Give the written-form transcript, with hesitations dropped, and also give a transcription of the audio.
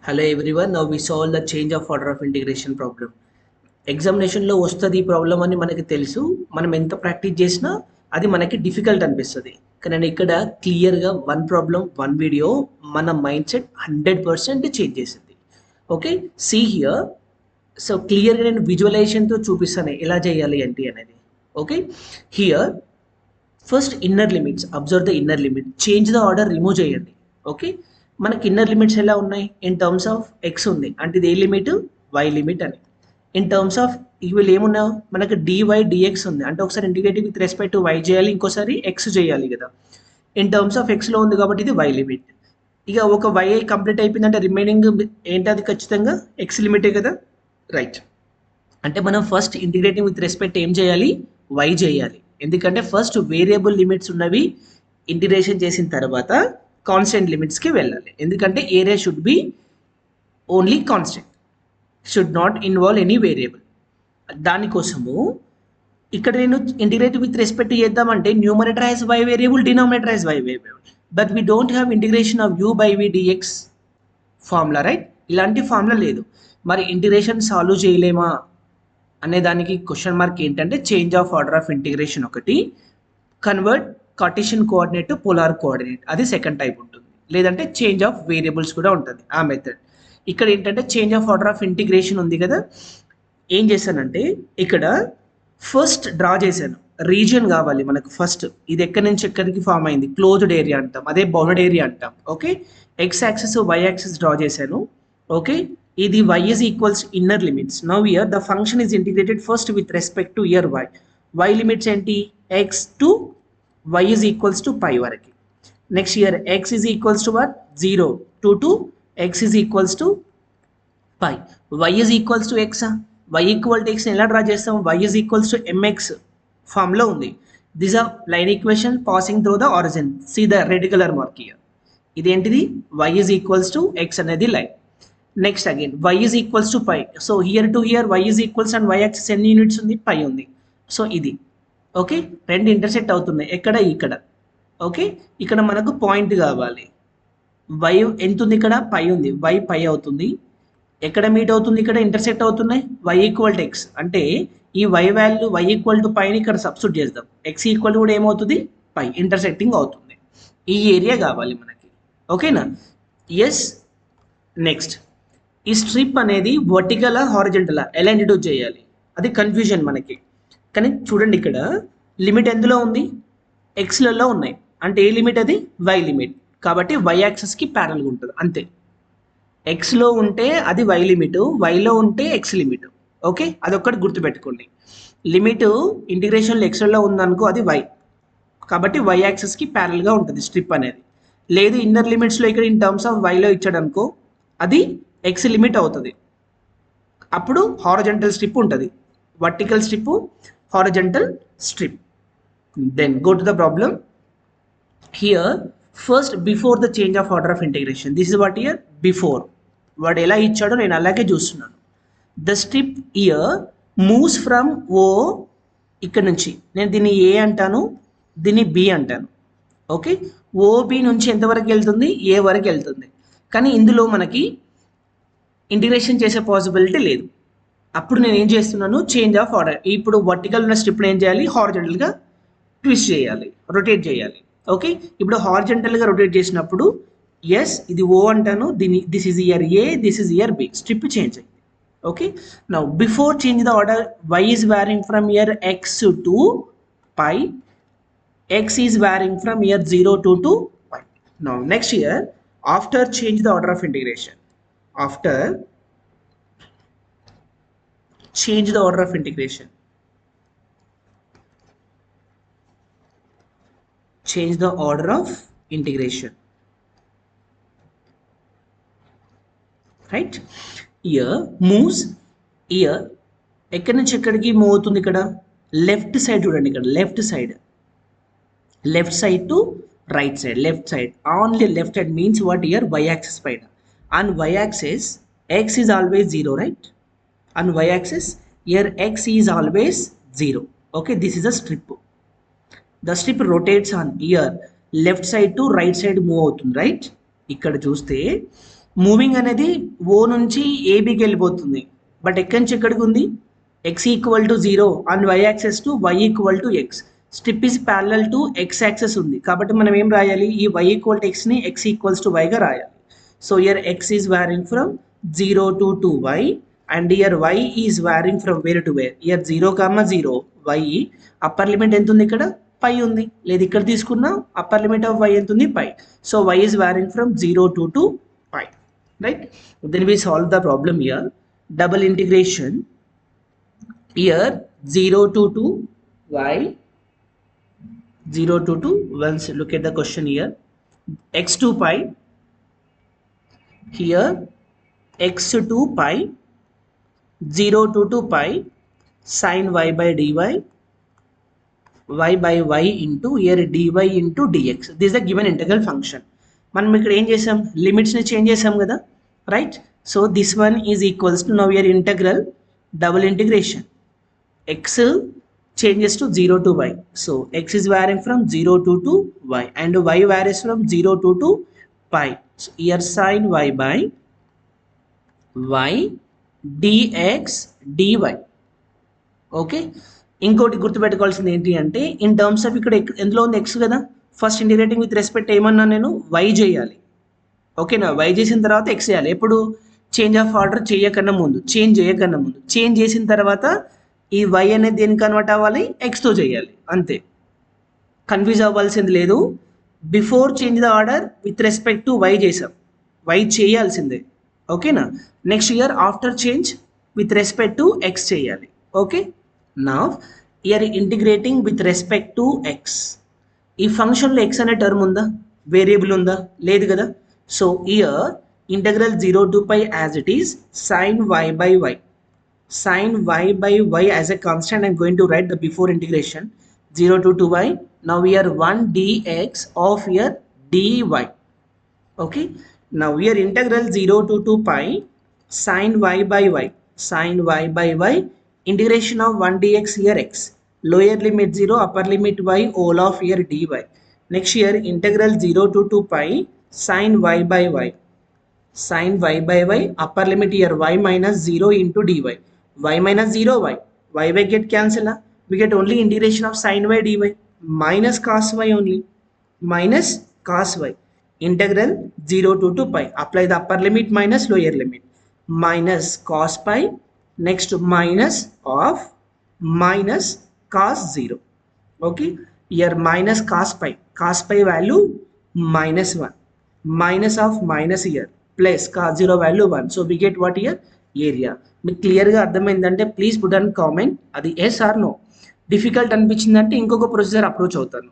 Hello everyone, now we solve the change of order of integration problem. ఎగ్జామినేషన్లో వస్తుంది ఈ problem అని మనకి తెలుసు. మనం ఎంత ప్రాక్టీస్ చేసినా అది మనకి డిఫికల్ట్ అనిపిస్తుంది. కానీ నేను ఇక్కడ క్లియర్గా వన్ ప్రాబ్లం వన్ వీడియో మన మైండ్ సెట్ 100% చేంజ్ చేసింది. Okay, see here. సో క్లియర్గా నేను విజువలైజేషన్తో చూపిస్తాను ఎలా చేయాలి ఏంటి అనేది. Okay, here first inner limits, observe the inner limit, change the order remove చేయండి. ఓకే, మనకి ఇన్నర్ లిమిట్స్ ఎలా ఉన్నాయి? ఇన్ టర్మ్స్ ఆఫ్ ఎక్స్ ఉంది, అంటే ఇది ఏ లిమిట్? వై లిమిట్ అని. ఇన్ టర్మ్స్ ఆఫ్ వీళ్ళు ఏమున్నావు, మనకు డివై డిఎక్స్ ఉంది, అంటే ఒకసారి integrative with respect to why చేయాలి, ఇంకోసారి ఎక్స్ చేయాలి కదా. ఇన్ టర్మ్స్ ఆఫ్ ఎక్స్లో ఉంది కాబట్టి ఇది వై లిమిట్. ఇక ఒక వై కంప్లీట్ అయిపోయిందంటే రిమైనింగ్ ఏంటి? అది ఖచ్చితంగా ఎక్స్ లిమిటే కదా, రైట్. అంటే మనం ఫస్ట్ ఇంటిగ్రేటింగ్ విత్ రెస్పెక్ట్ ఏం చేయాలి? వై చేయాలి. ఎందుకంటే ఫస్ట్ వేరియబుల్ లిమిట్స్ ఉన్నవి ఇంటిగ్రేషన్ చేసిన తర్వాత కాన్స్టెంట్ లిమిట్స్కి వెళ్ళాలి. ఎందుకంటే area should be only constant, should not involve any variable. దానికోసము ఇక్కడ నేను ఇంటిగ్రేట్ విత్ రెస్పెక్ట్ చేద్దామంటే numerator as y variable, denominator as y variable, but we don't have integration of u by v dx formula, right? ఇలాంటి formula లేదు. మరి integration solve చేయలేమా అనే దానికి క్వశ్చన్ మార్క్ ఏంటంటే change of order of integration ఒకటి, convert Cartesian coordinate to polar coordinate, అది second type ఉంటుంది. లేదంటే చేంజ్ ఆఫ్ వేరియబుల్స్ కూడా ఉంటుంది ఆ మెథడ్. ఇక్కడ ఏంటంటే change of order of integration ఉంది కదా, ఏం చేశానంటే ఇక్కడ ఫస్ట్ డ్రా చేశాను. రీజియన్ కావాలి మనకు ఫస్ట్, ఇది ఎక్కడి నుంచి ఎక్కడికి ఫామ్ అయింది? క్లోజ్డ్ ఏరియా అంటాం, అదే బౌండెడ్ ఏరియా అంటాం. Okay, x axis y axis draw చేశాను. ఓకే, ఇది y is equals inner limits. Now here the function is integrated first with respect to here y. Y limits ఏంటి? x to y is equals to pi వరకు. Next here x is equals to what? 0 to x is equals to pi. y is equals to x. y equal to x ఎలా draw చేస్తాం? y is equals to mx form లో ఉంది. This are line equation passing through the origin. See the red colour mark here. ఇదేంటిది? y is equals to x అనేది line. Next again y is equals to pi. So here to here y is equals and y axis ఎన్ని units ఉంది? Pi ఉంది. So ఇది okay, రెండు intersect అవుతున్నాయి ఎక్కడ? ఇక్కడ. ఓకే, ఇక్కడ మనకు పాయింట్ కావాలి. y ఎంత ఉంది? ఇక్కడ పై ఉంది, y పై అవుతుంది. ఎక్కడ మీట్ అవుతుంది? ఇక్కడ ఇంటర్సెక్ట్ అవుతున్నాయి. y ఈక్వల్ టు x అంటే ఈ y value y equal to పైని ఇక్కడ సబ్స్టిట్యూట్ చేద్దాం. x ఈక్వల్ కూడా ఏమవుతుంది? పై, ఇంటర్సెక్టింగ్ అవుతుంది. ఈ ఏరియా కావాలి మనకి. ఓకేనా? ఎస్. నెక్స్ట్ ఈ స్ట్రిప్ అనేది వర్టికల్ హారిజెంటల్ ఎలాంటి చేయాలి, అది కన్ఫ్యూజన్ మనకి. కానీ చూడండి ఇక్కడ లిమిట్ ఎందులో ఉంది? ఎక్స్లలో ఉన్నాయి, అంటే ఏ లిమిట్? అది వై లిమిట్. కాబట్టి వై యాక్సెస్కి ప్యారల్గా ఉంటుంది అంతే. ఎక్స్లో ఉంటే అది వై లిమిట్, వైలో ఉంటే ఎక్స్ లిమిట్. ఓకే, అదొక్కటి గుర్తుపెట్టుకోండి. లిమిట్ ఇంటిగ్రేషన్లో ఎక్స్లో ఉందనుకో అది వై, కాబట్టి వై యాక్సెస్కి ప్యారల్గా ఉంటుంది స్ట్రిప్ అనేది. లేదు ఇన్నర్ లిమిట్స్లో ఇక్కడ ఇన్ టర్మ్స్ ఆఫ్ వైలో ఇచ్చాడు అనుకో అది ఎక్స్ లిమిట్ అవుతుంది. అప్పుడు హారిజంటల్ స్ట్రిప్ ఉంటుంది, vertical strip, horizontal strip. Then go to the problem. Here first before the change of order of integration, this is what here before. వాడు ఎలా ఇచ్చాడో నేను అలాగే చూస్తున్నాను. The strip here moves from O, ఇక్కడ నుంచి నేను దీన్ని ఏ అంటాను, దీన్ని బి అంటాను. ఓకే, ఓబి నుంచి ఎంతవరకు వెళ్తుంది? ఏ వరకు వెళ్తుంది. కానీ ఇందులో మనకి ఇంటిగ్రేషన్ చేసే పాసిబిలిటీ లేదు. అప్పుడు నేను ఏం చేస్తున్నాను? Change of order. ఇప్పుడు వర్టికల్ ఉన్న స్ట్రిప్ని ఏం చేయాలి? హారిజెంటల్గా ట్విస్ట్ చేయాలి, రొటేట్ చేయాలి. ఓకే, ఇప్పుడు హారిజెంటల్గా రొటేట్ చేసినప్పుడు ఎస్ ఇది ఓ అంటాను, దీన్ని this is here A, this is here B, strip change అయింది. Okay, now before change the order y is varying from here x to pi, x is varying from here 0 to pi. Now next here after change the order of integration, after change the order of integration, change the order of integration, right? Here moves, here ఎక్కడి నుంచి ఎక్కడికి move అవుతుంది? ఇక్కడ left side చూడండి, ఇక్కడ left side to right side, left side, only left side means what? Here y axis పైన. On y-axis, x is always 0, right? On y-axis, here x is always 0. Okay, this is a strip. The strip rotates on here left side to right side move అవుతుంది, right? ఇక్కడ చూస్తే moving అనేది ఓ నుంచి ఏబికి వెళ్ళిపోతుంది, but ఎక్కడి నుంచి ఎక్కడికి ఉంది, x equal to 0 and y axis to y equal to x. Strip is parallel to x axis ఉంది కాబట్టి మనం ఏం రాయాలి, ఈ వై ఈక్వల్ టు ఎక్స్ని ఎక్స్ ఈక్వల్స్ టు వైగా రాయాలి. So here x is varying from 0 to 2y and here y is varying from where to where. Here 0, 0 y upper limit ఎంత ఉంది, ఇక్కడ పై ఉంది, లేదు ఇక్కడ తీసుకున్నా అప్పర్ లిమిట్ ఆఫ్ y ఎంత ఉంది, pi. So y is varying from 0 to 2 pi, right? Then we solve the problem here. Double integration here 0 to 2 y 0 to 2. Once look at the question here, x to pi, here x to pi 0 to 2 pi sin y by dy y by y into here dy into dx. This is the given integral function. మనం ఇక్కడ ఏం చేసాం, లిమిట్స్ని change చేసాం కదా, right? So this one is equals to now here integral double integration x changes to 0 to y. So x is varying from 0 to 2y and y varies from 0 to 2 pi. So here sin y by y dx dy. Okay, ఇంకోటి గుర్తుపెట్టుకోవాల్సింది ఏంటి అంటే in terms of ఇక్కడ ఎందులో ఉంది X కదా, first integrating with respect ఏమన్నా నేను వై చేయాలి, ఓకేనా? వై చేసిన తర్వాత ఎక్స్ చేయాలి. ఎప్పుడు చేంజ్ ఆఫ్ ఆర్డర్ చేయకన్నా ముందు, చేంజ్ చేసిన తర్వాత ఈ వై అనేది దేనికి కన్వర్ట్ అవ్వాలి, ఎక్స్తో చేయాలి, అంతే. కన్ఫ్యూజ్ అవ్వాల్సింది లేదు. Before change the order with respect to y చేసాం, వై చేయాల్సిందే, ఓకేనా? Next here after change with respect to x చేయాలి, ఓకే? నా here integrating with respect to x. ఈ ఫంక్షన్లో ఎక్స్ అనే టర్మ్ ఉందా, వేరియబుల్ ఉందా, లేదు కదా. So year integral 0 to pi as it is sin y by y. Sin y by y as a constant, I'm going to write the before integration 0 to 2y. Now here 1 dx of here dy. Okay, now here integral 0 to 2 pi sin y by y, sin y by y, integration of 1 dx here x, lower limit 0 upper limit y, all of here dy. Next here integral 0 to 2 pi sin y by y, sin y by y, upper limit here y minus 0 into dy. Y minus 0 y by get cancel, we get only integration of sin y dy minus cos y only, minus cos y. Integral 0 to 2 pi, apply the upper limit minus lower limit, minus cos pi, next minus of minus cos 0. Okay, here minus cos pi value minus 1, minus of minus here plus cos 0 value 1. So we get what here, area. మీకు క్లియర్గా అర్థమైందంటే please put and comment, అది yes are no. Difficult అనిపించిందంటే ఇంకొక procedure approach అవుతాను.